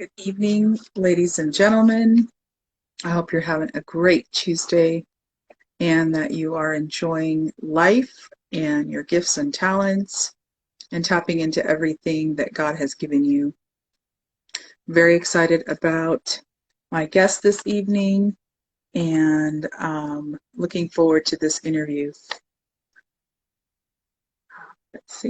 Good evening, ladies and gentlemen. I hope you're having a great Tuesday and that you are enjoying life and your gifts and talents and tapping into everything that God has given you. Very excited about my guest this evening and looking forward to this interview. Let's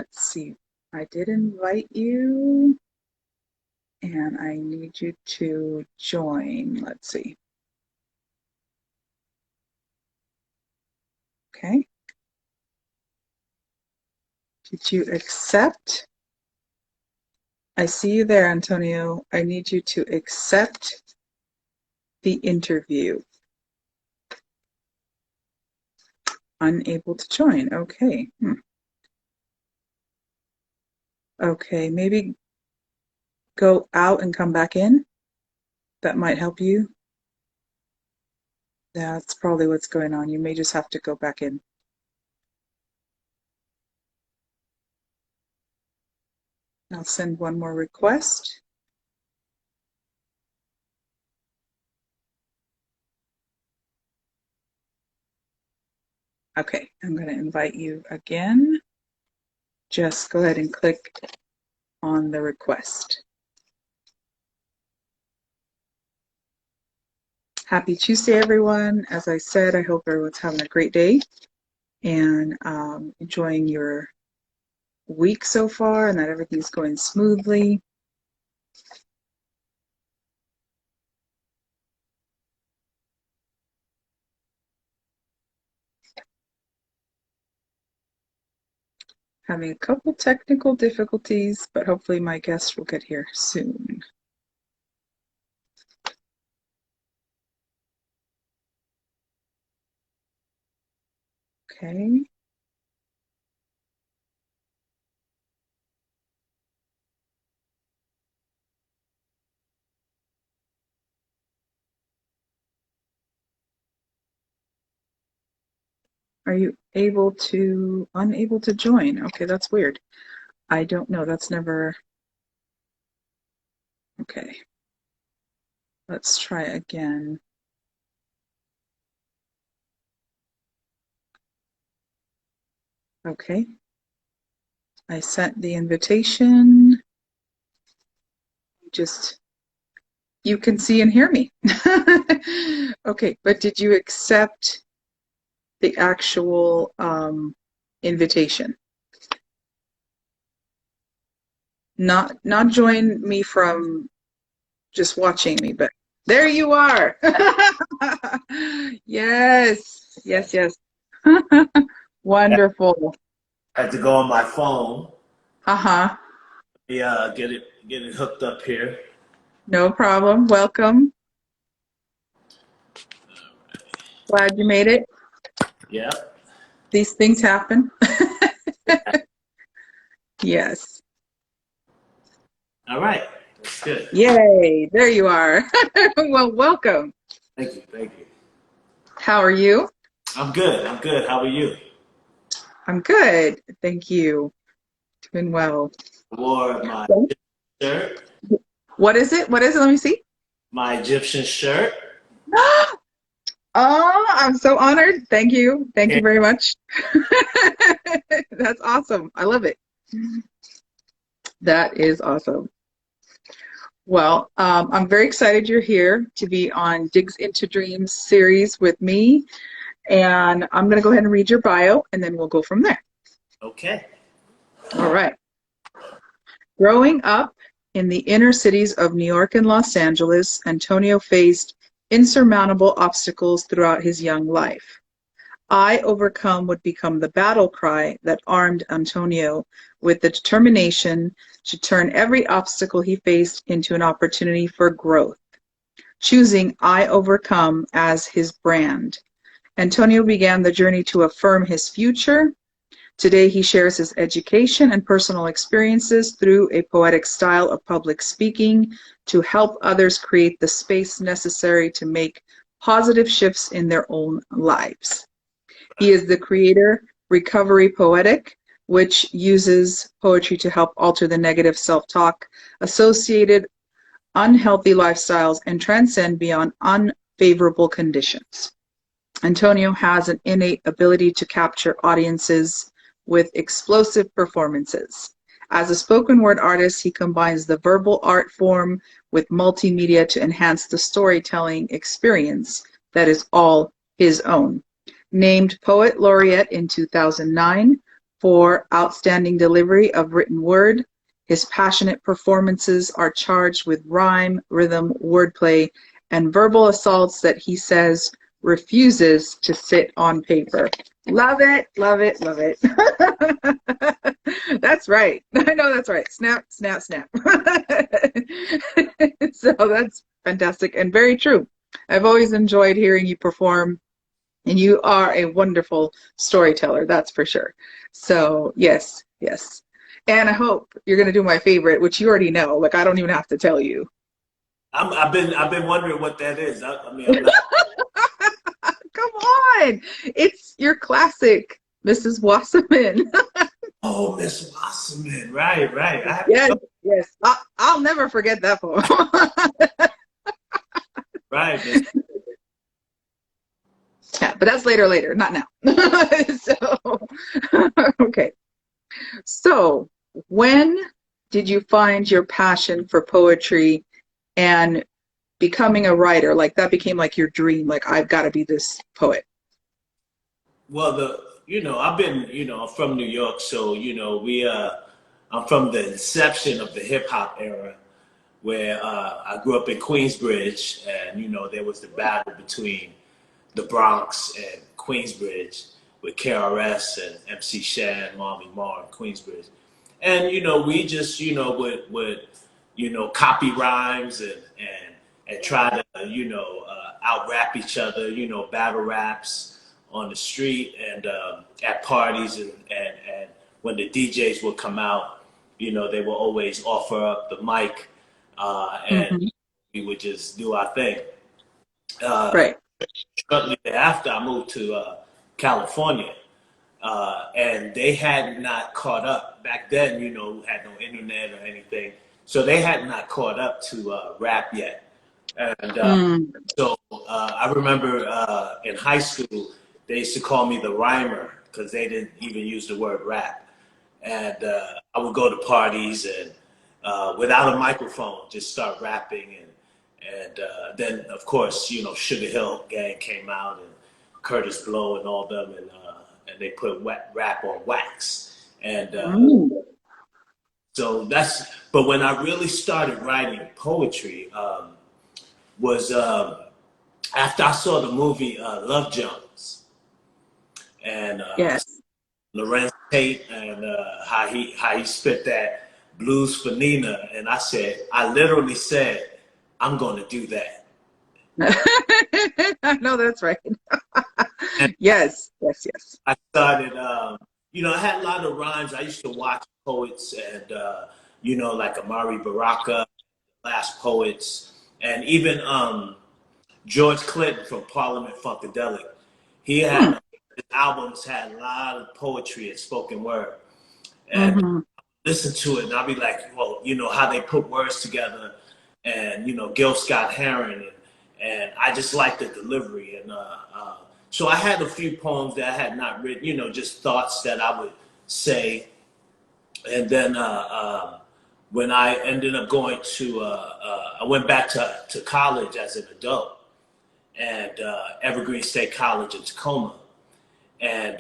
see. I did invite you. And I need you to join. Let's see. Okay. Did you accept? I see you there, Antonio. I need you to accept the interview. Unable to join. Okay. Okay, maybe go out and come back in. That might help you. That's probably what's going on. You may just have to go back in. I'll send one more request. Okay, I'm going to invite you again. Just go ahead and click on the request. Happy Tuesday, everyone. As I said, I hope everyone's having a great day and enjoying your week so far and that everything's going smoothly. Having a couple technical difficulties, but hopefully my guest will get here soon. Okay. Are you unable to join? Okay, that's weird. I don't know. That's never. Okay. Let's try again. Okay. I sent the invitation. You can see and hear me. Okay, but did you accept the actual invitation? Not join me from just watching me, but there you are. Yes. Wonderful. I had to go on my phone. Uh-huh. Yeah, get it hooked up here. No problem. Welcome. Glad you made it. Yeah. These things happen. Yes. All right. That's good. Yay. There you are. Well, welcome. Thank you. How are you? I'm good. How are you? I'm good. Thank you. Doing well. I wore my shirt. What is it? Let me see. My Egyptian shirt. Oh, I'm so honored. Thank you. Thank you And very much. That's awesome. I love it. That is awesome. Well, I'm very excited you're here to be on Digs into Dreams series with me. And I'm going to go ahead and read your bio, and then we'll go from there. okay. All right. Growing up in the inner cities of New York and Los Angeles, Antonio faced insurmountable obstacles throughout his young life. I overcome would become the battle cry that armed Antonio with the determination to turn every obstacle he faced into an opportunity for growth, choosing I overcome as his brand. Antonio began the journey to affirm his future. Today he shares his education and personal experiences through a poetic style of public speaking to help others create the space necessary to make positive shifts in their own lives. He is the creator, Recovery Poetic, which uses poetry to help alter the negative self-talk associated unhealthy lifestyles and transcend beyond unfavorable conditions. Antonio has an innate ability to capture audiences with explosive performances. As a spoken word artist, he combines the verbal art form with multimedia to enhance the storytelling experience that is all his own. Named Poet Laureate in 2009 for outstanding delivery of written word, his passionate performances are charged with rhyme, rhythm, wordplay, and verbal assaults that he says refuses to sit on paper. Love it, love it, love it. That's right. I know that's right. Snap, snap, snap. So that's fantastic and very true. I've always enjoyed hearing you perform, and you are a wonderful storyteller, that's for sure. So yes, yes. And I hope you're going to do my favorite, which you already know. Like, I don't even have to tell you. I've been wondering what that is. I mean, I'm not. Come on. It's your classic, Mrs. Wasserman. Oh, Miss Wasserman. Right, right. Yes, yes. I'll never forget that poem. Right. Miss. Yeah, but that's later, not now. So, okay. So, when did you find your passion for poetry and becoming a writer? Like, that became like your dream, like, I've got to be this poet. Well, I've been, I'm from New York, so I'm from the inception of the hip hop era, where I grew up in Queensbridge, and there was the battle between the Bronx and Queensbridge with KRS and MC Shan, Marley Marl in Queensbridge. And, we just, would copy rhymes and try to, out rap each other, battle raps on the street and at parties. And when the DJs would come out, they would always offer up the mic and Mm-hmm. we would just do our thing. Right. Shortly thereafter, I moved to California, and they had not caught up. Back then, had no internet or anything, so they had not caught up to rap yet. And Mm. so I remember in high school, they used to call me the rhymer because they didn't even use the word rap. And I would go to parties and without a microphone, just start rapping. And then, of course, Sugar Hill Gang came out and Curtis Blow and all them, and they put rap on wax. And Mm. so but when I really started writing poetry was after I saw the movie Love Jones and Yes. Lorenz Tate and how he spit that blues for Nina, and I literally said, I'm going to do that. I know that's right. And Yes, yes, yes. I started, I had a lot of rhymes. I used to watch poets and, like Amari Baraka, Last Poets, and even George Clinton from Parliament Funkadelic. He Hmm. had his albums had a lot of poetry and spoken word. And Mm-hmm. listen to it, and I'll be like, well, how they put words together, and Gil Scott Heron, and I just like the delivery, and so I had a few poems that I had not written, just thoughts that I would say, and then when I ended up going to, I went back to college as an adult, and Evergreen State College in Tacoma, and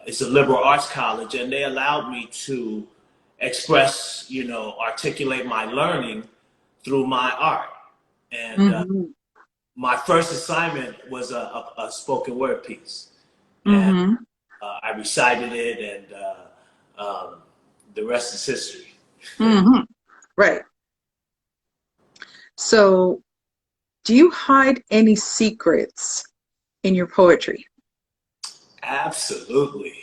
it's a liberal arts college, and they allowed me to express, articulate my learning through my art. And Mm-hmm. my first assignment was a spoken word piece, and Mm-hmm. I recited it, and the rest is history. Mm-hmm. Right. So, do you hide any secrets in your poetry? Absolutely.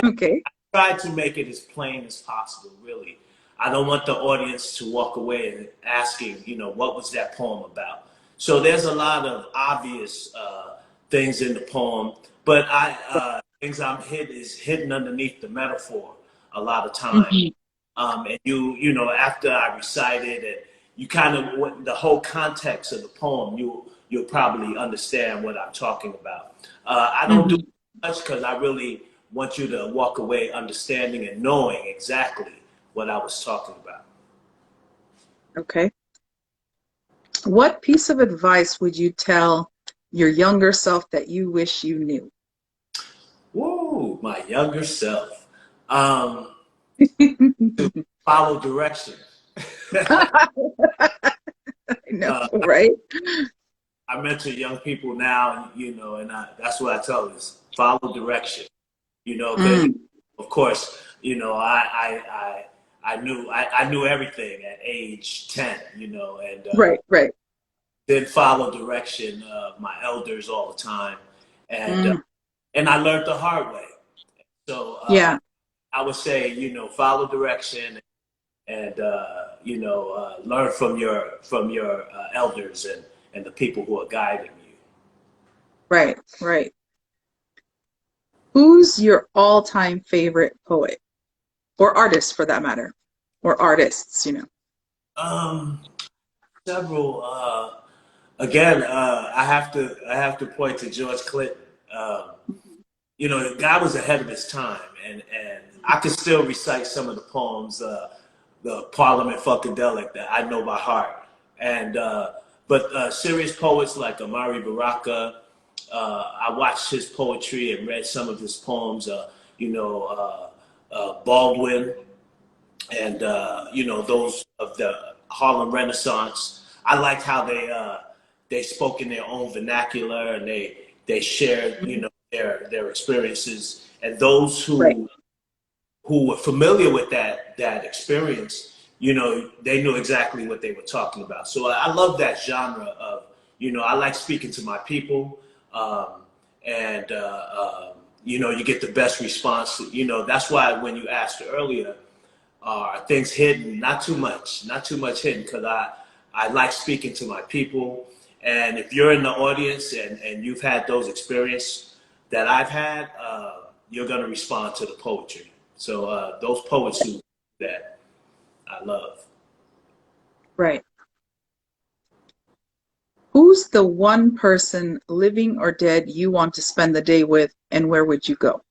Okay. Try to make it as plain as possible, really. I don't want the audience to walk away and asking, what was that poem about? So there's a lot of obvious things in the poem, but things I'm hid is hidden underneath the metaphor a lot of time. Hmm. And you know, after I recited and you kind of the whole context of the poem, you'll probably understand what I'm talking about. I don't do Hmm. much because I really want you to walk away understanding and knowing exactly what I was talking about. Okay. What piece of advice would you tell your younger self that you wish you knew? Woo, my younger self. Um, to follow direction. I know, uh, right? I mentor young people now, you know, and that's what I tell them is follow direction, you know, because Mm, of course, you know, I knew everything at age 10, you know, and right, right. then follow direction of my elders all the time, and uh, Mm, and I learned the hard way. So yeah, I would say, you know, follow direction and you know, learn from your elders and the people who are guiding you. right, right. Who's your all-time favorite poet or artist for that matter? Or artists, you know. Um, several. Again, I have to point to George Clinton. Um, you know, the guy was ahead of his time, and I can still recite some of the poems, the Parliament Funkadelic that I know by heart. And but serious poets like Amari Baraka, I watched his poetry and read some of his poems. You know, Baldwin, and you know those of the Harlem Renaissance. I liked how they spoke in their own vernacular and they shared you Mhm. know their experiences, and those Right. who were familiar with that experience, you know, they knew exactly what they were talking about. So I love that genre of, you know, I like speaking to my people, and you know, you get the best response. You know, that's why when you asked earlier, are things hidden? Not too much, not too much hidden, because I like speaking to my people. And if you're in the audience and you've had those experiences that I've had, you're going to respond to the poetry. So those poets who do that, I love. Right. Who's the one person, living or dead, you want to spend the day with, and where would you go?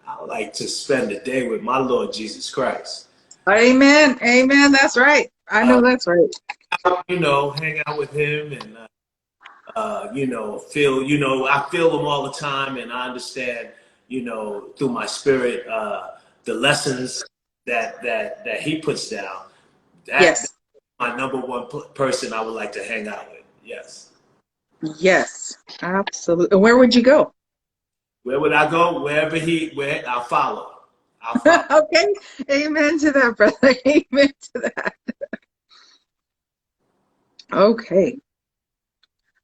I like to spend the day with my Lord Jesus Christ. Amen. Amen. That's right. I Uh, know that's right. you know, hang out with him and you know, I feel him all the time, and I understand, you know, through my spirit, the lessons that he puts down. That's Yes. my number one person I would like to hang out with. Yes. Yes. Absolutely. And where would you go? Where would I go? Where I'll follow. I'll follow. Okay. Amen to that, brother. Amen to that. Okay.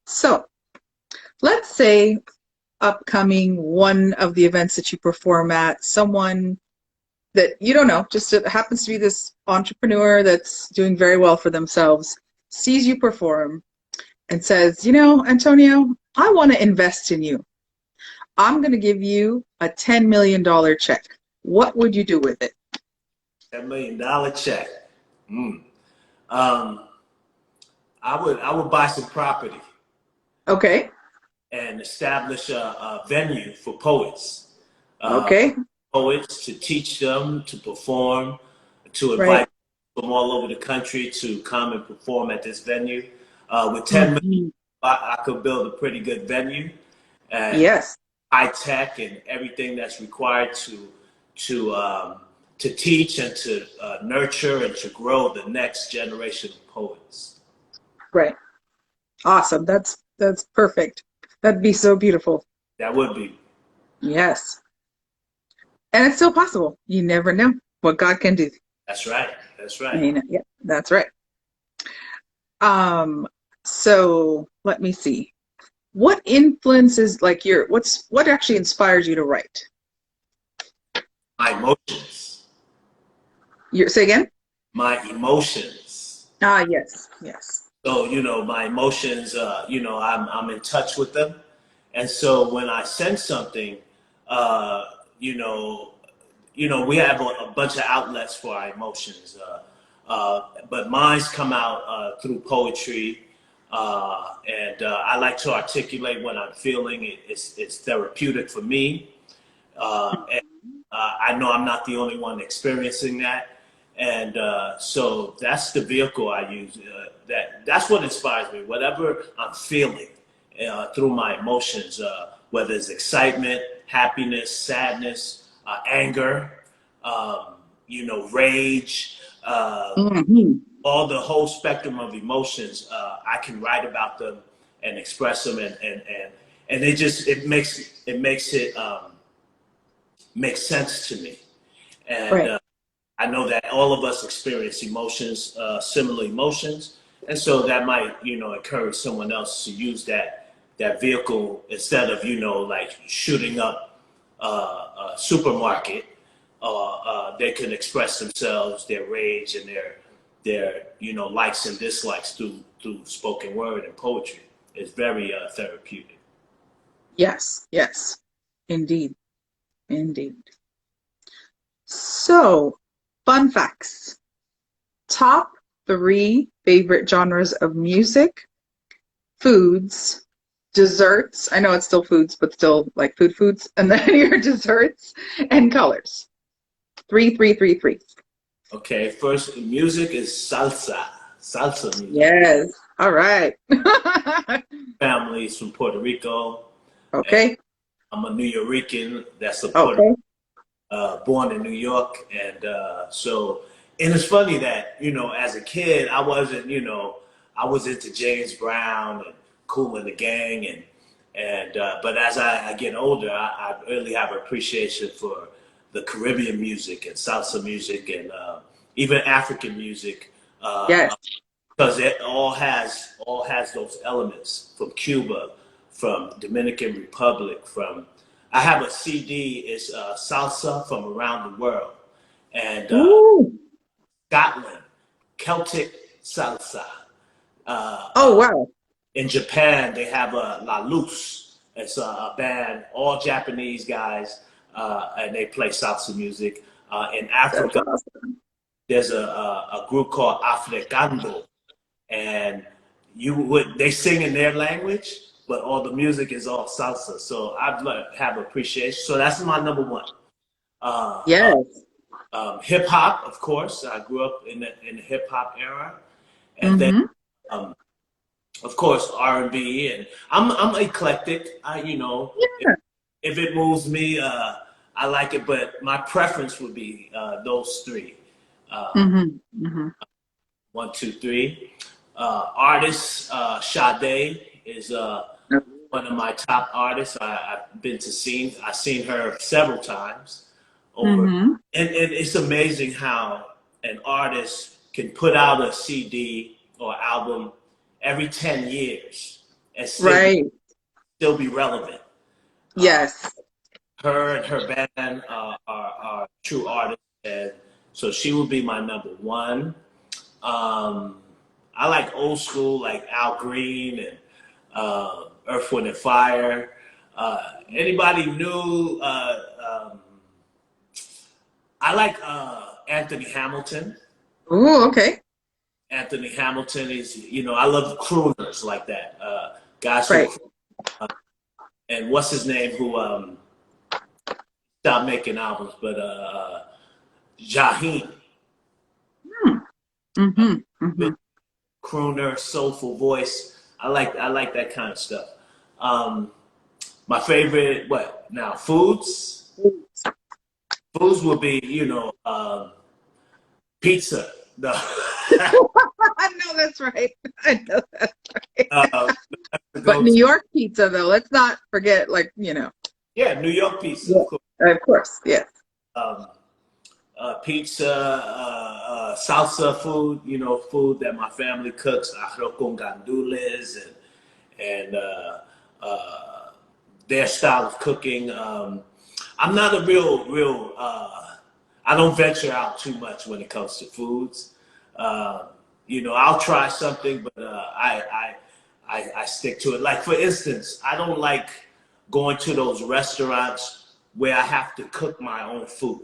So let's say upcoming one of the events that you perform at, someone that you don't know, just it happens to be this entrepreneur that's doing very well for themselves, sees you perform and says, you know, Antonio, I want to invest in you. I'm going to give you a $10 million check. What would you do with it? $10 million check. Mm. Um, I would buy some property Okay. and establish a venue for poets. Uh, Okay. Poets to teach them to perform, to Right. invite from all over the country to come and perform at this venue. With 10 million, Mhm. I could build a pretty good venue and Yes. high tech and everything that's required to to teach and to nurture and to grow the next generation of poets. Right. Awesome. That's perfect. That'd be so beautiful. That would be. Yes. And it's still possible. You never know what God can do. That's right. That's right. You know, yeah, that's right. Um, so let me see. What influences like what actually inspires you to write? My emotions. Say again? My emotions. Ah, yes, yes. So, you know, my emotions, you know, I'm in touch with them. And so when I sense something, uh, you know, we have a bunch of outlets for our emotions, but mine's come out through poetry, and I like to articulate what I'm feeling. It's therapeutic for me, and I know I'm not the only one experiencing that, and so that's the vehicle I use. That's what inspires me. Whatever I'm feeling through my emotions, whether it's excitement, happiness, sadness, anger, rage, Hmm. all the whole spectrum of emotions. I can write about them and express them, and it makes sense to me. And Right. I know that all of us experience emotions, similar emotions, and so that might, encourage someone else to use that vehicle instead of, like shooting up a supermarket. They can express themselves, their rage, and their likes and dislikes through spoken word and poetry. It's very therapeutic. Yes. Yes. Indeed. Indeed. So, fun facts. Top three favorite genres of music, foods, desserts. I know it's still foods, but still like foods. And then your desserts and colors. Three, three, three, three. Okay, first music is salsa music. Yes. All right. Families from Puerto Rico, and Okay. I'm a New Yorican. That's a Puerto Okay. born in New York, and and it's funny that as a kid, I wasn't, I was into James Brown and Kool and the Gang, and but as I get older, I really have appreciation for the Caribbean music and salsa music and even African music. Yes. Because it all has those elements from Cuba, from Dominican Republic, from I have a CD. It's salsa from around the world, and Ooh. Scotland, Celtic salsa. Uh, Oh, uh, wow. in Japan, they have a La Luz. It's a band, all Japanese guys, and they play salsa music. In That's Africa, awesome. there's a group called Africando, and they sing in their language, but all the music is all salsa. So I've have appreciation. So that's my number one. Uh, uh, Yes. Hip hop, of course. I grew up in the hip hop era, and then Mm-hmm. um, of course R&B, and I'm eclectic. Yeah. If it moves me, I like it, but my preference would be those three. Uh, Mm-hmm. Mm-hmm. One, two, three. Artist Sade is one of my top artists. I've been to see. I've seen her several times over, Mm-hmm. and it's amazing how an artist can put out a CD or album every 10 years and Right. still be relevant. Uh, Yes. Her and her band are true artists, and so she would be my number one. Um, I like old school, like Al Green and Earth, Wind and Fire. Anybody new? I like Anthony Hamilton. Ooh, okay. Anthony Hamilton is, I love crooners like that. Guys who, Right. and what's his name, who stopped making albums, but Jaheim. Hmm. Mm-hmm. Mm-hmm. Crooner, soulful voice. I like that kind of stuff. Um, my favorite, what now? Foods would be, pizza. The, I know that's right. I know that's right. uh, But go New to, York pizza, though, let's not forget, yeah, New York pizza, yeah, of course. of course, yes. Um, Pizza, salsa food, food that my family cooks, arroz con gandules, and their style of cooking. I'm not a real. I don't venture out too much when it comes to foods. Uh, I'll try something, but I stick to it. Like for instance, I don't like going to those restaurants where I have to cook my own food.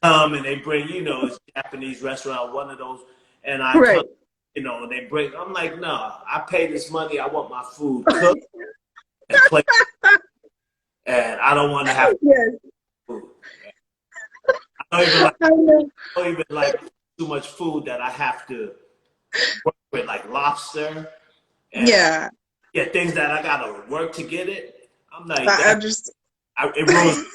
And they bring, it's a Japanese restaurant, one of those, and I Right. come, they bring, I'm like, no, I pay this money, I want my food cooked and plated, and I don't want to have Yes. food. I don't even like too much food that I have to work with, like lobster and Yeah. things that I gotta work to get it. I'm like, I understand. it ruins.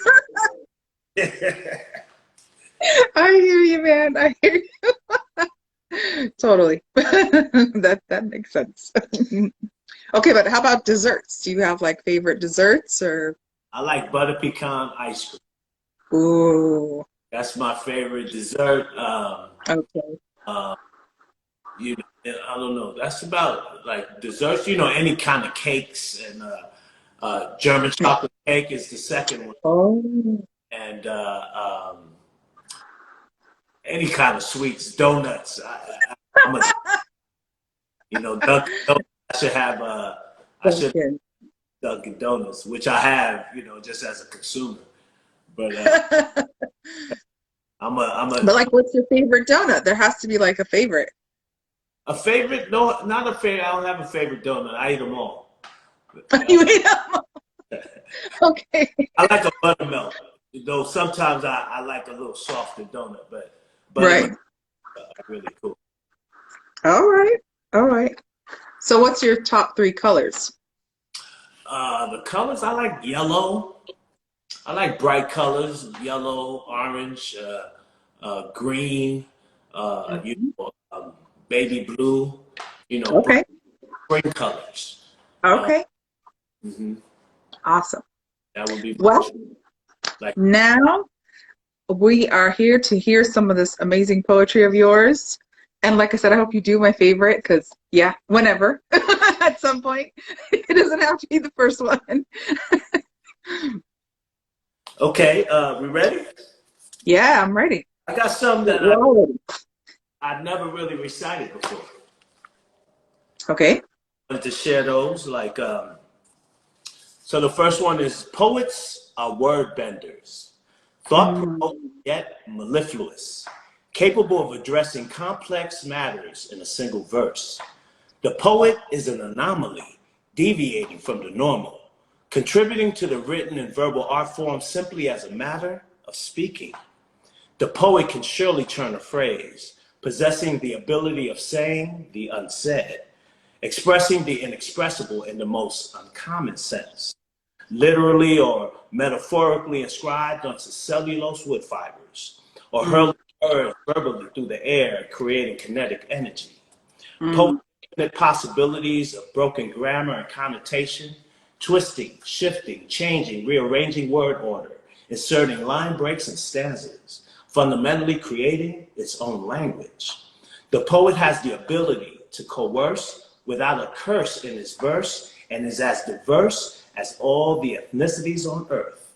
I hear you, man. I hear you. Totally. That makes sense. Okay, but how about desserts? Do you have like favorite desserts or? I like butter pecan ice cream. Ooh. That's my favorite dessert. Okay. Uh, I don't know. That's about like desserts. Any kind of cakes and German chocolate cake is the second one, Oh. and any kind of sweets, donuts. I'm a Dunkin' Donuts. I should have Okay. Dunkin' Donuts, which I have, just as a consumer. But But like, what's your favorite donut? There has to be like a favorite. a favorite. No, not a favorite. I don't have a favorite donut. I eat them all. You ate them. Okay. I like a buttermilk, though sometimes I like a little softer donut, but Right. buttermilk are really cool. All right. All right. So what's your top three colors? The colors, I like yellow. I like bright colors, yellow, orange, green, Mhm. baby blue, bright Okay. spring colors. Uh, Okay. mhm. Awesome. That would be Well, like, now we are here to hear some of this amazing poetry of yours. And like I said, I hope you do my favorite because, yeah, whenever, at some point, it doesn't have to be the first one. okay, we ready? Yeah, I'm ready. I got some that We're all ready. I've never really recited before. Okay. I wanted to share those. So the first one is poets are word benders, Mm. thought-provoking yet mellifluous, capable of addressing complex matters in a single verse. The poet is an anomaly, deviating from the normal, contributing to the written and verbal art form simply as a matter of speaking. The poet can surely turn a phrase, possessing the ability of saying the unsaid, expressing the inexpressible in the most uncommon sense, literally or metaphorically inscribed onto cellulose wood fibers, or Mm. hurling words verbally through the air, creating kinetic energy. Mm. Poetry infinite possibilities of broken grammar and connotation, twisting, shifting, changing, rearranging word order, inserting line breaks and stanzas, fundamentally creating its own language. The poet has the ability to coerce without a curse in his verse and is as diverse as all the ethnicities on earth.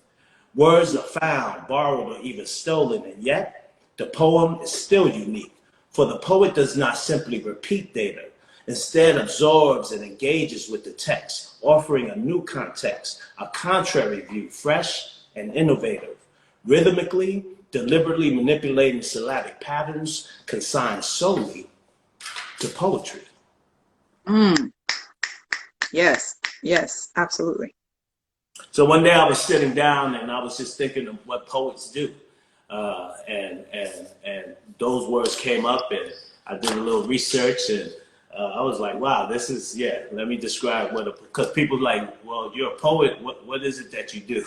Words are found, borrowed, or even stolen, and yet the poem is still unique, for the poet does not simply repeat data, instead absorbs and engages with the text, offering a new context, a contrary view, fresh and innovative, rhythmically, deliberately manipulating syllabic patterns consigned solely to poetry. Mm. Yes. Yes. Absolutely. So one day I was sitting down and I was just thinking of what poets do. And those words came up and I did a little research and I was like, wow, this is, let me describe because people like, well, you're a poet. What is it that you do?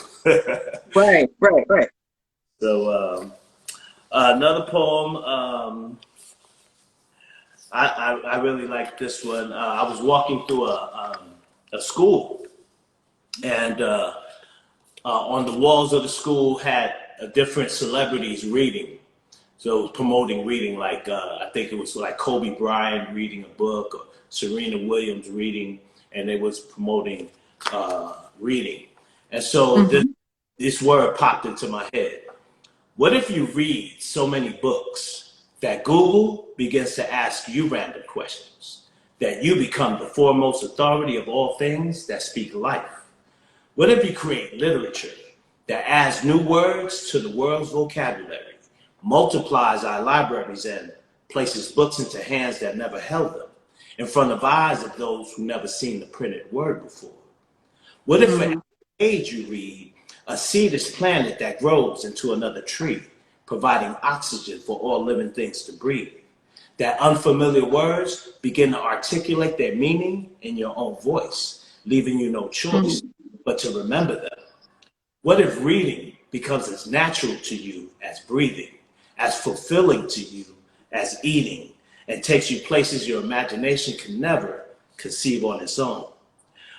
Right. Right. Right. So another poem, I really like this one. I was walking through a school and on the walls of the school had different celebrities reading. So it was promoting reading, like I think it was like Kobe Bryant reading a book, or Serena Williams reading, and they was promoting reading. And so Hmm. this word popped into my head. What if you read so many books that Google begins to ask you random questions? that you become the foremost authority of all things that speak life? What if you create literature that adds new words to the world's vocabulary, multiplies our libraries, and places books into hands that never held them, in front of eyes of those who never seen the printed word before? What if for every Mm-hmm. page you read, a seed is planted that grows into another tree, providing oxygen for all living things to breathe? That unfamiliar words begin to articulate their meaning in your own voice, leaving you no choice but to remember them. What if reading becomes as natural to you as breathing, as fulfilling to you as eating, and takes you places your imagination can never conceive on its own?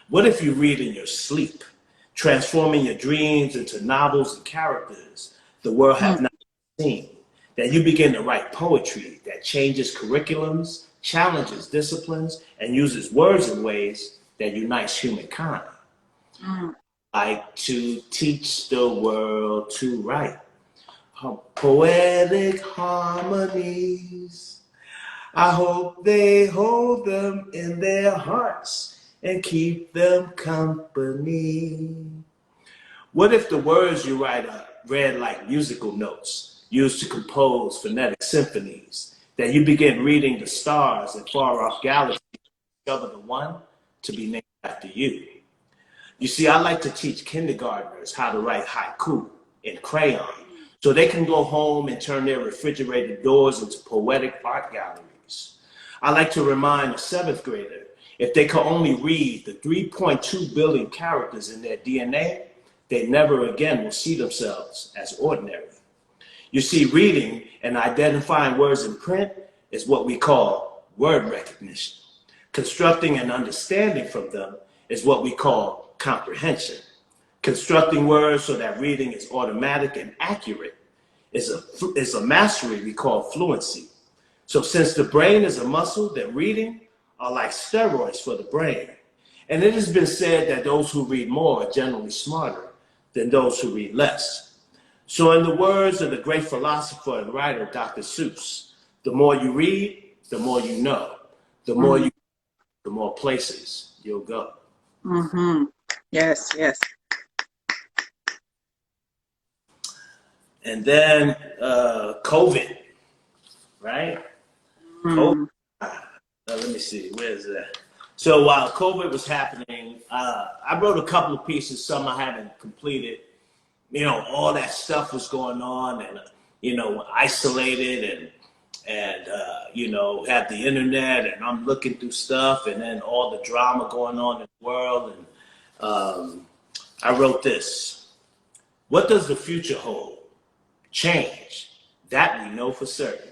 What if you read in your sleep, transforming your dreams into novels and characters the world have not seen? That you begin to write poetry that changes curriculums, challenges disciplines, and uses words in ways that unites humankind. Mm-hmm. Like to teach the world to write poetic harmonies. I hope they hold them in their hearts and keep them company. What if the words you write are read like musical notes used to compose phonetic symphonies? That you begin reading the stars in far off galaxies to discover the one to be named after you. You see, I like to teach kindergartners how to write haiku in crayon so they can go home and turn their refrigerated doors into poetic art galleries. I like to remind a seventh grader if they could only read the 3.2 billion characters in their DNA, they never again will see themselves as ordinary. You see, reading and identifying words in print is what we call word recognition. Constructing and understanding from them is what we call comprehension. Constructing words so that reading is automatic and accurate is a mastery we call fluency. So since the brain is a muscle, then reading are like steroids for the brain. And it has been said that those who read more are generally smarter than those who read less. So in the words of the great philosopher and writer, Dr. Seuss, the more you read, the more you know. The more Mm-hmm. you, the more places you'll go. Mm-hmm. Yes, yes. And then COVID, right? COVID. Mm. Let me see, where is that? So while COVID was happening, I wrote a couple of pieces, some I haven't completed. You know, all that stuff was going on, and isolated, and had the internet, and I'm looking through stuff, and then all the drama going on in the world, and I wrote this: what does the future hold? Change, that we know for certain.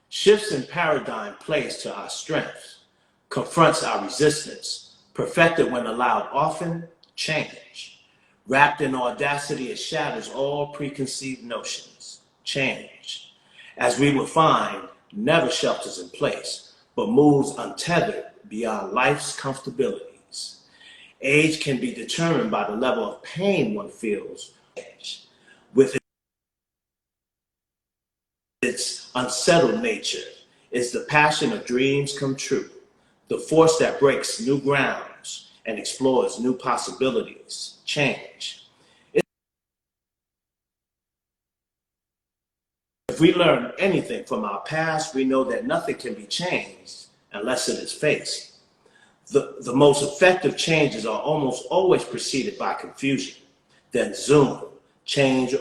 Shifts in paradigm plays to our strengths, confronts our resistance, perfected when allowed often, change. Wrapped in audacity, it shatters all preconceived notions, change. As we will find, never shelters in place, but moves untethered beyond life's comfortabilities. Age can be determined by the level of pain one feels with its unsettled nature is the passion of dreams come true, the force that breaks new grounds and explores new possibilities, change. If we learn anything from our past, we know that nothing can be changed unless it is faced. The most effective changes are almost always preceded by confusion, then zoom, change.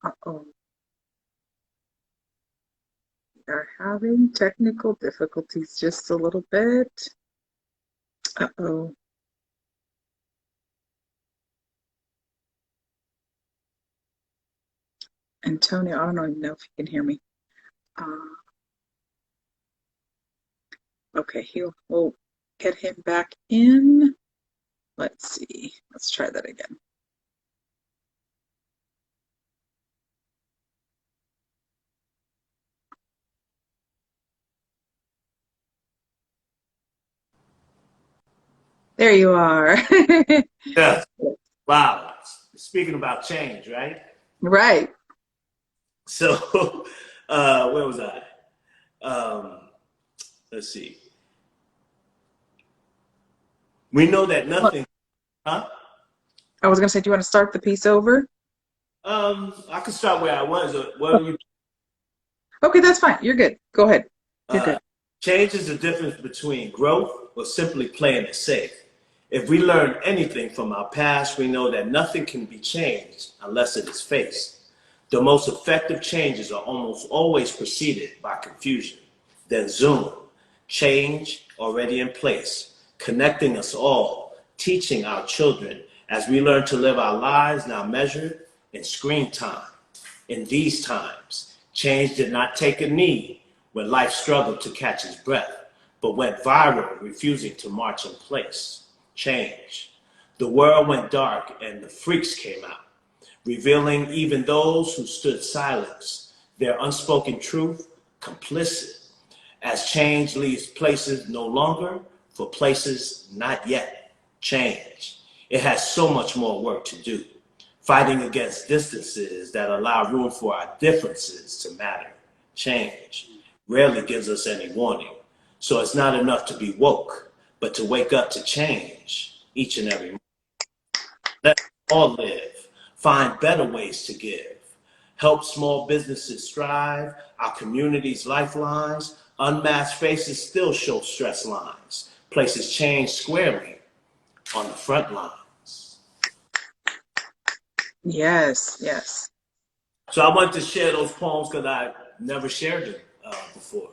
Uh-oh. We are having technical difficulties just a little bit. Uh-oh. Antonio, I don't even know if you can hear me. Uh, okay, we'll get him back in. Let's see. Let's try that again. There you are. Yeah. Wow. Speaking about change, right? Right. So, where was I? Um, let's see. We know that Well, nothing, huh? I was going to say, do you want to start the piece over? I could start where I was. What are you? Okay, that's fine. You're good. Go ahead. You're Uh, good. Change is the difference between growth or simply playing it safe. If we learn anything from our past, we know that nothing can be changed unless it is faced. The most effective changes are almost always preceded by confusion. Then zoom, change already in place, connecting us all, teaching our children as we learn to live our lives now measured in screen time. In these times, change did not take a knee when life struggled to catch his breath, but went viral, refusing to march in place. Change. The world went dark and the freaks came out, revealing even those who stood silent, their unspoken truth complicit, as change leaves places no longer for places not yet. Change. It has so much more work to do, fighting against distances that allow room for our differences to matter. Change rarely gives us any warning. So it's not enough to be woke, but to wake up to change each and every morning. Let's all live, find better ways to give, help small businesses strive, our communities' lifelines, unmasked faces still show stress lines, places change squarely on the front lines. Yes, yes. So I wanted to share those poems because I never shared them before.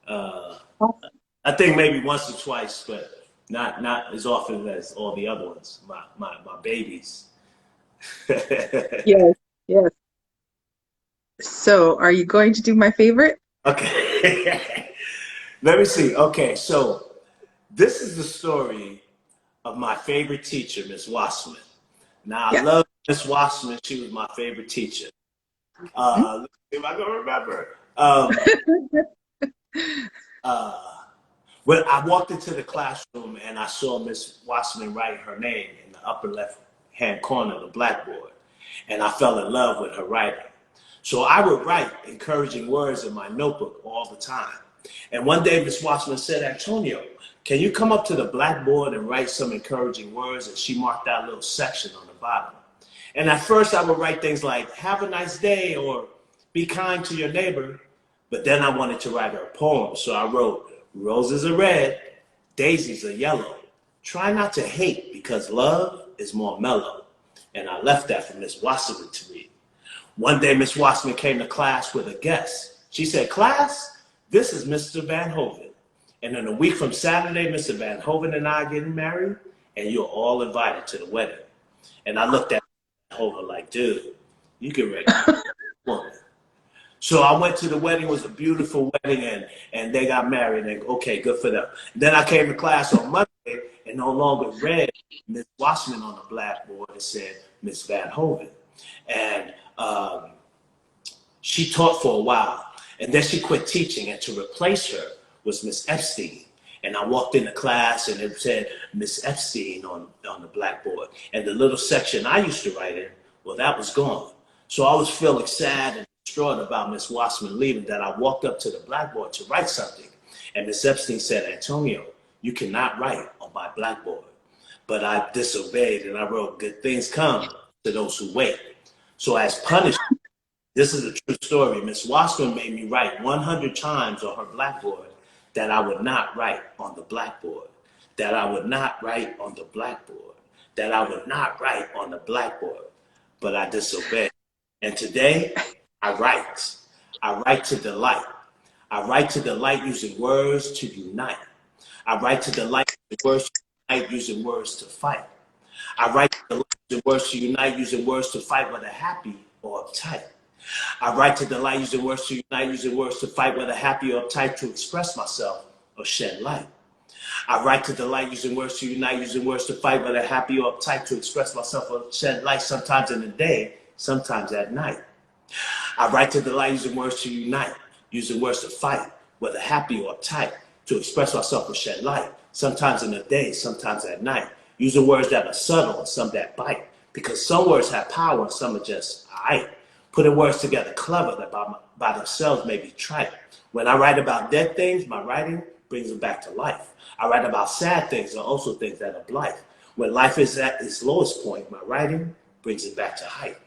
Uh, I think maybe once or twice, but not as often as all the other ones, my babies. Yes, yes. So, are you going to do my favorite? Okay. Let me see. Okay, so this is the story of my favorite teacher, Miss Wassman. Now, I Yeah. love Miss Wassman. She was my favorite teacher. Let's see if I can remember. Uh, when I walked into the classroom and I saw Miss Wassman write her name in the upper left hand corner of the blackboard, and I fell in love with her writing. So I would write encouraging words in my notebook all the time. And one day, Miss Wassman said, Antonio, can you come up to the blackboard and write some encouraging words? And she marked out a little section on the bottom. And at first, I would write things like, have a nice day, or be kind to your neighbor. But then I wanted to write her a poem. So I wrote, roses are red, daisies are yellow. Try not to hate because love is more mellow. And I left that for Miss Wasserman to read. One day, Miss Wasserman came to class with a guest. She said, class, this is Mr. Van Hoven. And in a week from Saturday, Mr. Van Hoven and I are getting married, and you're all invited to the wedding. And I looked at Van Hoven like, dude, you get ready. Woman. So I went to the wedding. It was a beautiful wedding, and they got married. And okay, good for them. Then I came to class on Monday and no longer read Miss Washman on the blackboard. It said Miss Van Hoven. And she taught for a while. And then she quit teaching. And to replace her was Miss Epstein. And I walked into class and it said Miss Epstein on the blackboard. And the little section I used to write in, well, that was gone. So I was feeling sad and distraught about Miss Wassman leaving that I walked up to the blackboard to write something. And Miss Epstein said, Antonio, you cannot write on my blackboard. But I disobeyed and I wrote, good things come to those who wait. So as punishment, this is a true story. Miss Wassman made me write 100 times on her blackboard that I would not write on the blackboard, that I would not write on the blackboard, that I would not write on the blackboard. But I disobeyed. And today, I write. I write to delight. I write to delight using words to unite. I write to delight using words to unite, using words to fight. I write to delight using words to unite, using words to fight whether happy or uptight. I write to delight using words to unite, using words to fight whether happy or uptight, to express myself or shed light. I write to delight using words to unite, using words to fight whether happy or uptight, to express myself or shed light, sometimes in the day, sometimes at night. I write to delight using words to unite, using words to fight, whether happy or uptight, to express myself or shed light, sometimes in the day, sometimes at night, using words that are subtle and some that bite, because some words have power and some are just all right. Putting words together clever that by themselves may be trite. When I write about dead things, my writing brings it back to life. I write about sad things or also things that are blithe. When life is at its lowest point, my writing brings it back to height.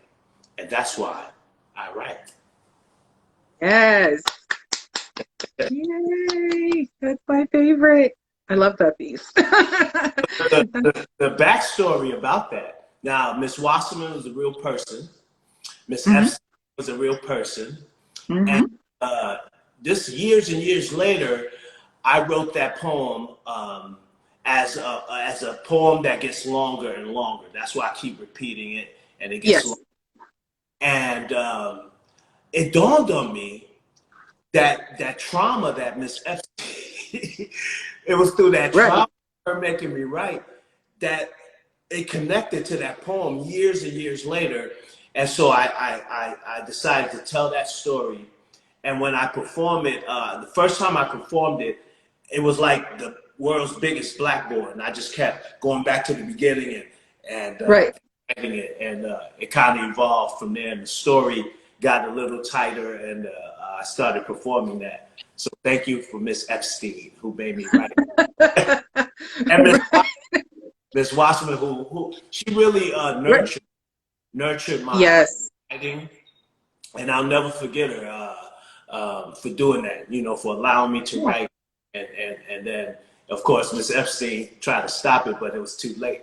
And that's why I write. Yes. Yay. That's my favorite. I love that piece. The backstory about that. Now, Miss Wasserman was a real person. Miss Hmm. Epstein was a real person. And Hmm. this years and years later, I wrote that poem as a poem that gets longer and longer. That's why I keep repeating it, and it gets longer. Yes. And it dawned on me that trauma that Miss Epstein, it was through that Right. trauma, her making me write, that it connected to that poem years and years later. And so I decided to tell that story. And when I perform it, the first time I performed it, it was like the world's biggest blackboard. And I just kept going back to the beginning and Right. writing it. And it kind of evolved from there. And the story got a little tighter, and I started performing that. So thank you for Miss Epstein, who made me write it. And Right. Miss Wasserman, who she really Right. nurtured my Yes. writing, and I'll never forget her for doing that. You know, for allowing me to Yeah. write, and then of course Miss Epstein tried to stop it, but it was too late.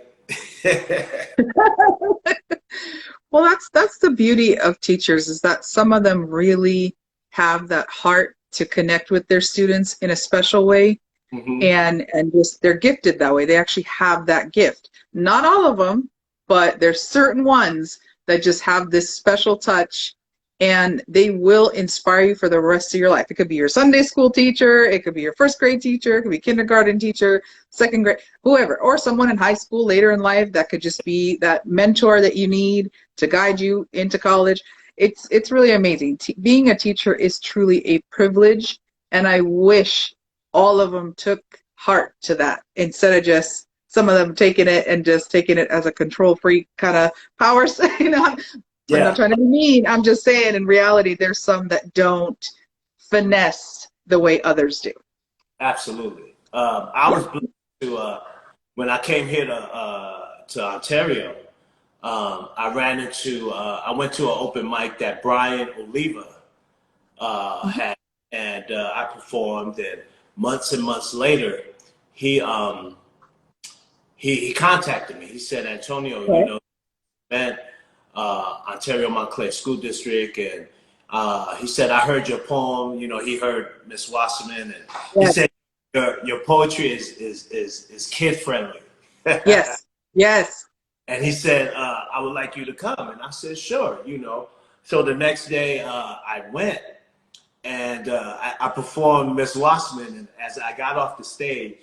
Well, that's the beauty of teachers, is that some of them really have that heart to connect with their students in a special way, Hmm. and just they're gifted that way. They actually have that gift. Not all of them, but there's certain ones that just have this special touch, and they will inspire you for the rest of your life. It could be your Sunday school teacher, it could be your first grade teacher, it could be kindergarten teacher, second grade, whoever, or someone in high school later in life that could just be that mentor that you need to guide you into college. It's really amazing. Being a teacher is truly a privilege, and I wish all of them took heart to that instead of just some of them taking it and just taking it as a control freak kind of power. I'm not Yeah, trying to be mean. I'm just saying, in reality, there's some that don't finesse the way others do. absolutely. I Yeah. was blessed to when I came here to Ontario. I went to an open mic that Brian Oliva Mhm. had, and I performed. And months later, he um, he contacted me. He said, Antonio, you Okay. know, man, Ontario Montclair School District, and he said, I heard your poem. You know, he heard Miss Wasserman, and he Yes. said your poetry is kid friendly. Yes. Yes. And he said, I would like you to come. And I said, sure, you know. So the next day I went, and I performed Miss Wasserman. And as I got off the stage,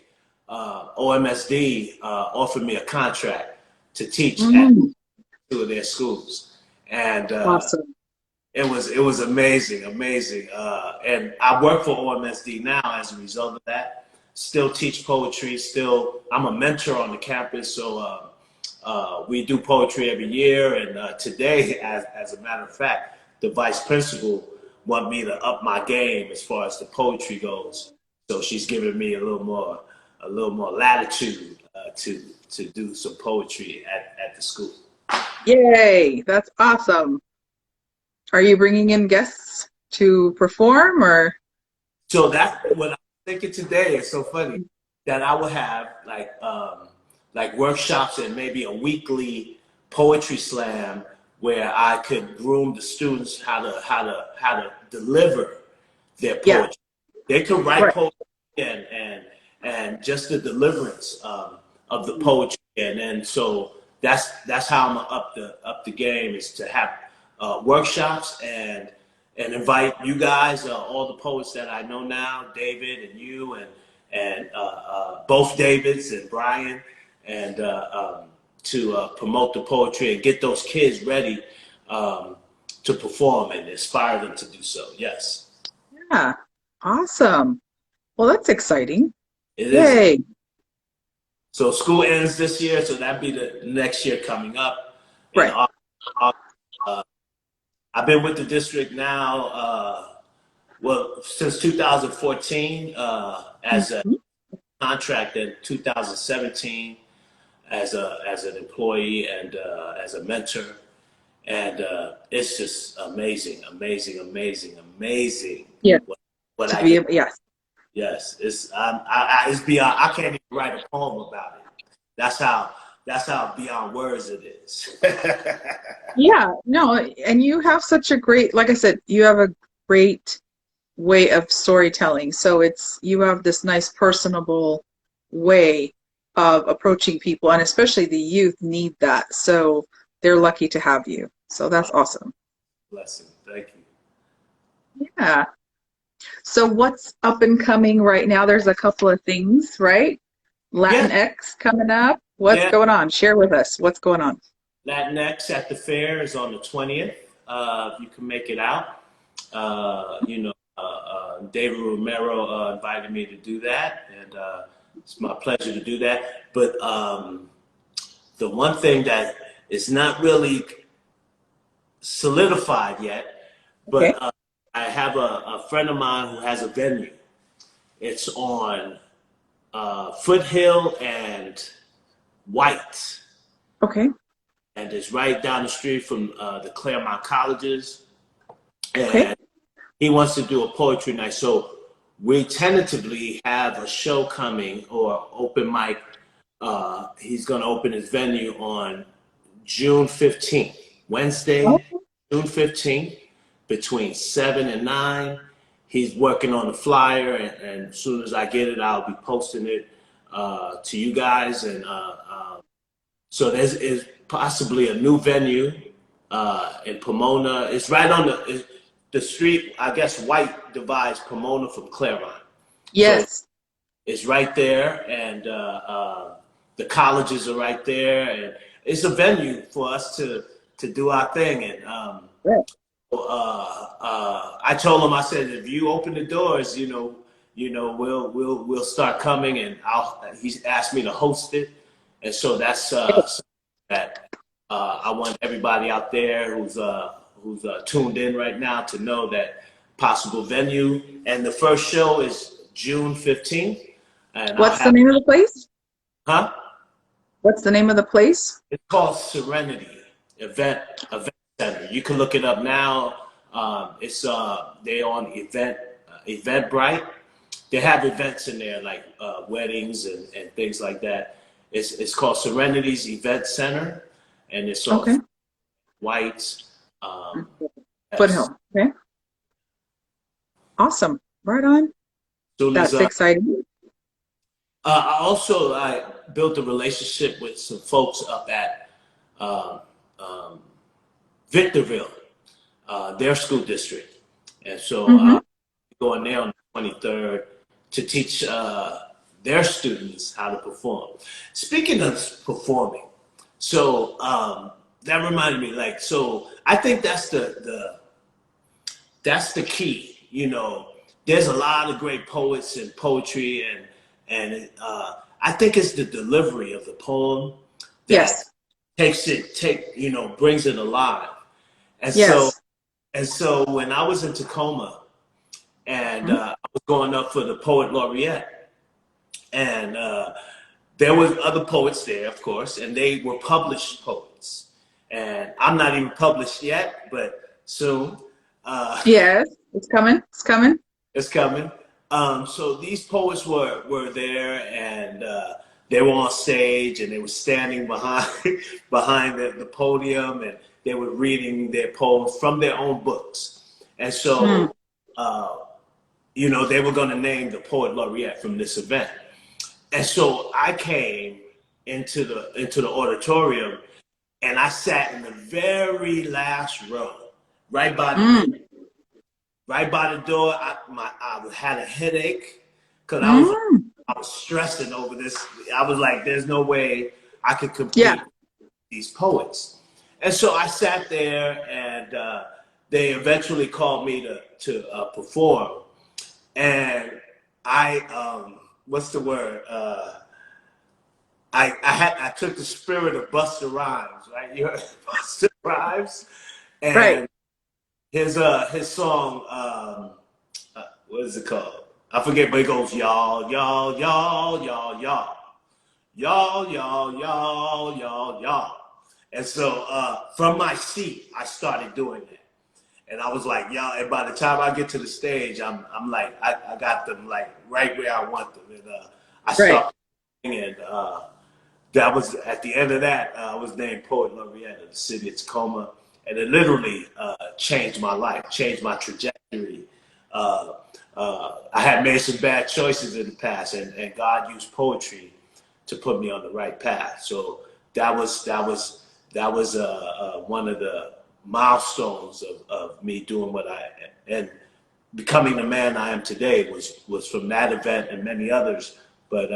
OMSD offered me a contract to teach at Mm. two of their schools. And Awesome. it was amazing, amazing. And I work for OMSD now as a result of that. Still teach poetry. Still, I'm a mentor on the campus. So we do poetry every year. And today, as a matter of fact, the vice principal want me to up my game as far as the poetry goes. So she's giving me a little more latitude to do some poetry at the school. Yay. That's awesome. Are you bringing in guests to perform or? So that what I'm thinking today is so funny that I will have like workshops and maybe a weekly poetry slam where I could groom the students how to deliver their Yeah. poetry. They can write Right. poetry and just the deliverance of the poetry, and then so that's how I'm gonna up the game is to have workshops and invite you guys, all the poets that I know now, David and you and both Davids and Brian, and to promote the poetry and get those kids ready um, to perform and inspire them to do so. Yes, Yeah. Awesome. Well, that's exciting. it is. Yay. So school ends this year, so that'd be the next year coming up. in Right. August. Uh, I've been with the district now, well, since 2014 as a Mhm. contract in 2017 as an employee and as a mentor, and it's just amazing, amazing, amazing, amazing Yeah. what To I be get. able, yes. Yes, it's beyond. I can't even write a poem about it. That's how beyond words it is. Yeah. No, and you have such a great, like I said, you have a great way of storytelling. So it's you have this nice personable way of approaching people, and especially the youth need that. So they're lucky to have you. So that's awesome. Blessing. Thank you. Yeah. So what's up and coming right now? There's a couple of things, right? Yeah, Latinx coming up. What's yeah. going on? Share with us. What's going on? Latinx at the fair is on the 20th. You can make it out. David Romero invited me to do that, and it's my pleasure to do that. But the one thing that is not really solidified yet, but Okay. I have a friend of mine who has a venue. It's on Foothill and White, Okay. and it's right down the street from the Claremont colleges. Okay. And he wants to do a poetry night. So we tentatively have a show coming or open mic. He's going to open his venue on June 15th, Oh, Wednesday, June 15th, between 7 and 9. He's working on the flyer, and as soon as I get it, I'll be posting it to you guys. And so there's is possibly a new venue in Pomona. It's right on the street. I guess White divides Pomona from Claremont, so yes. it's right there, and the colleges are right there, and it's a venue for us to do our thing. And Right. I told him, I said, if you open the doors, we'll start coming, and he's asked me to host it, and so that's something that I want everybody out there who's tuned in right now to know that possible venue. And the first show is June 15th, and I'll What's the have, name of the place? huh? What's the name of the place? It's called Serenity Event Center. You can look it up now. It's they on Eventbrite. They have events in there like weddings and things like that. It's called Serenity's Event Center, and it's on Okay. White. Um, yes. Foothill. Okay. Awesome. Right on. Soon as That's exciting. I built a relationship with some folks up at um, um, Victorville, their school district, and so Mm-hmm. going there on the 23rd to teach their students how to perform. Speaking of performing, so that reminded me, like, so I think that's the key. There's a lot of great poets and poetry, and I think it's the delivery of the poem that Yes. brings it alive. And so Yes. when I was in Tacoma and Mhm. I was going up for the poet laureate, and there was other poets there, of course, and they were published poets. And I'm not even published yet, but soon. Uh, Yes. It's coming. It's coming. It's coming. So these poets were there, and they were on stage, and they were standing behind behind the podium, and they were reading their poems from their own books. And Mm. so, they were going to name the poet laureate from this event. And so I came into the auditorium, and I sat in the very last row, right by the door. Mm. Right by the door, I had a headache because Mm. I was stressing over this. I was like, "There's no way I could Yeah. compete with these poets," and so I sat there, and they eventually called me to perform, and I what's the word? I took the spirit of Busta Rhymes, right? You heard Busta Rhymes, Right. and his song, what is it called? I forget, but it goes y'all, y'all, y'all, y'all, y'all, y'all, y'all, y'all, y'all, y'all. And so from my seat, I started doing that. And I was like, y'all, and by the time I get to the stage, I'm like, I got them like right where I want them. And I Right. stopped and that was at the end of that, I was named Poet Laureate of the city of Tacoma. And it literally changed my life, changed my trajectory. I had made some bad choices in the past, and God used poetry to put me on the right path. So that was one of the milestones of me doing what I and becoming the man I am today was from that event and many others. But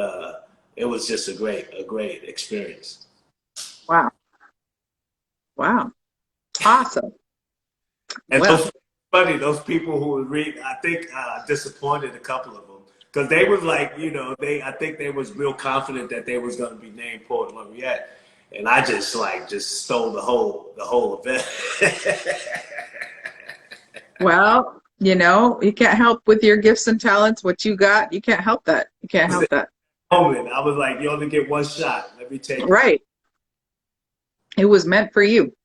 it was just a great experience. Wow. Wow. Awesome. And Well, those people who would read, I think disappointed a couple of them because they was like, I think they was real confident that they was going to be named Poet Laureate, and I just stole the whole event. well, you can't help with your gifts and talents, what you got. You can't help that. You can't help that. Moment, I was like, you only get one shot. Let me take it. Right. It was meant for you.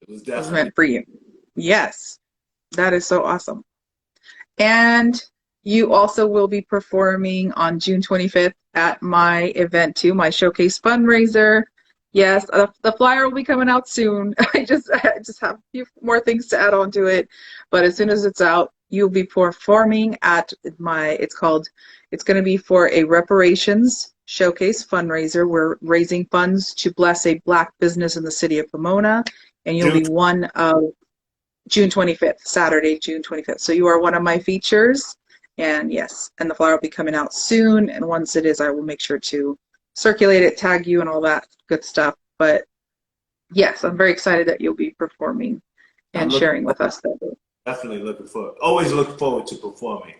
It was It was definitely. meant for you. Yes. That is so awesome. And you also will be performing on June 25th at my event too, my showcase fundraiser. Yes, the flyer will be coming out soon. I just have a few more things to add on to it, but as soon as it's out, you'll be performing at it's going to be for a reparations showcase fundraiser. We're raising funds to bless a Black business in the city of Pomona, and you'll June. be one of June 25th, Saturday, June 25th. So you are one of my features. And yes, and the flyer will be coming out soon. And once it is, I will make sure to circulate it, tag you, and all that good stuff. But yes, I'm very excited that you'll be performing I'm and looking sharing with us that day. Definitely always looking forward to performing.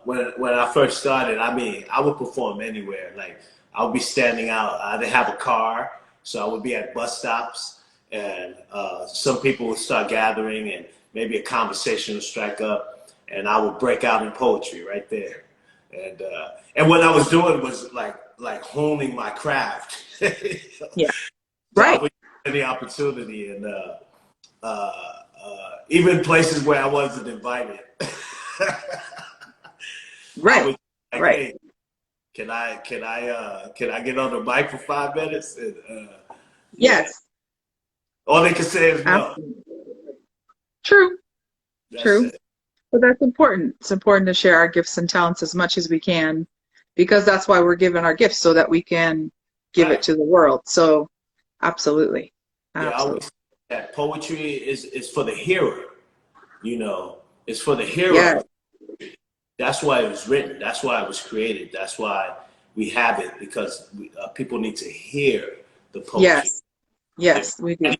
When I first started, I mean, I would perform anywhere. Like I would be standing out. I didn't have a car, so I would be at bus stops, and some people would start gathering, and maybe a conversation would strike up, and I would break out in poetry right there. And what I was doing was like honing my craft. Yeah, So I right, would get any opportunity, and even places where I wasn't invited. I right, was like, right. hey, can I get on the mic for 5 minutes? And yeah, Yes, all they can say is no. absolutely. True, That's true. it. But that's important. It's important to share our gifts and talents as much as we can because that's why we're given our gifts so that we can give it Right. to the world. So, absolutely. Yeah, I Absolutely. always say that poetry is for the hearer. It's for the Yeah. hearer. That's why it was written. That's why it was created. That's why we have it because people need to hear the poetry. Yes. If Yes, we do.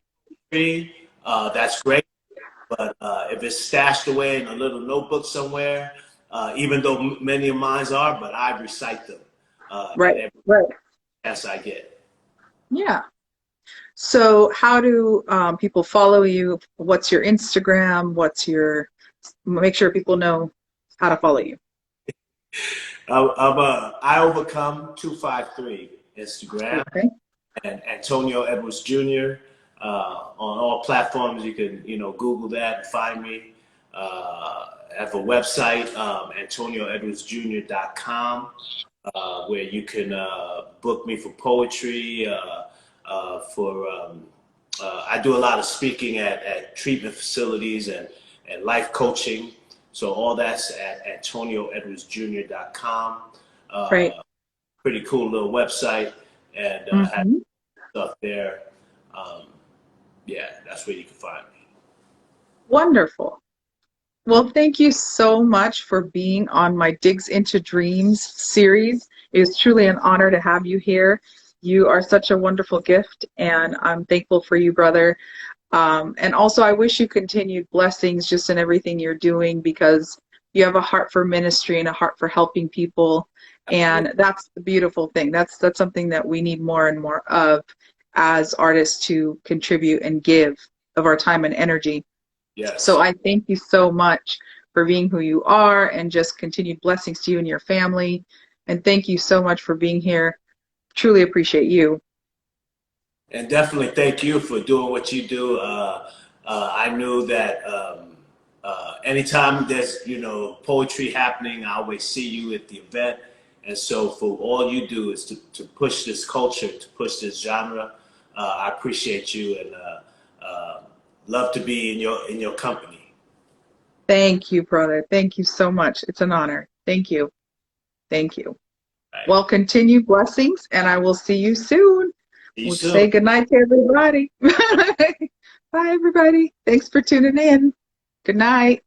that's great. But if it's stashed away in a little notebook somewhere, even though many of mine are, but I recite them at Right. every Right. chance I get. Yeah. So, how do people follow you? What's your Instagram? Make sure people know how to follow you. I overcome 253 Instagram Okay. and Antonio Edwards Jr. On all platforms. You can Google that and find me. I have a website, AntonioEdwardsJr.com, where you can book me for poetry. I do a lot of speaking at treatment facilities and life coaching. So all that's at AntonioEdwardsJr.com. Right. Pretty cool little website, and have Hmm. stuff there. Um, yeah, that's where you can find me. Wonderful. Well, thank you so much for being on my Digs into Dreams series. It is truly an honor to have you here. You are such a wonderful gift, and I'm thankful for you, brother. And also, I wish you continued blessings just in everything you're doing because you have a heart for ministry and a heart for helping people. And that's the beautiful thing. That's something that we need more and more of as artists, to contribute and give of our time and energy. So Yes. I thank you so much for being who you are, and just continued blessings to you and your family. And thank you so much for being here. Truly appreciate you. And definitely thank you for doing what you do. I knew that anytime there's poetry happening, I always see you at the event. And so for all you do is to push this culture, to push this genre. I appreciate you, and love to be in your company. Thank you, brother. Thank you so much. It's an honor. Thank you. Thank you. Right. Well, continue blessings, and I will see you soon. See you We'll soon. say goodnight to everybody. Bye, everybody. Thanks for tuning in. Good night.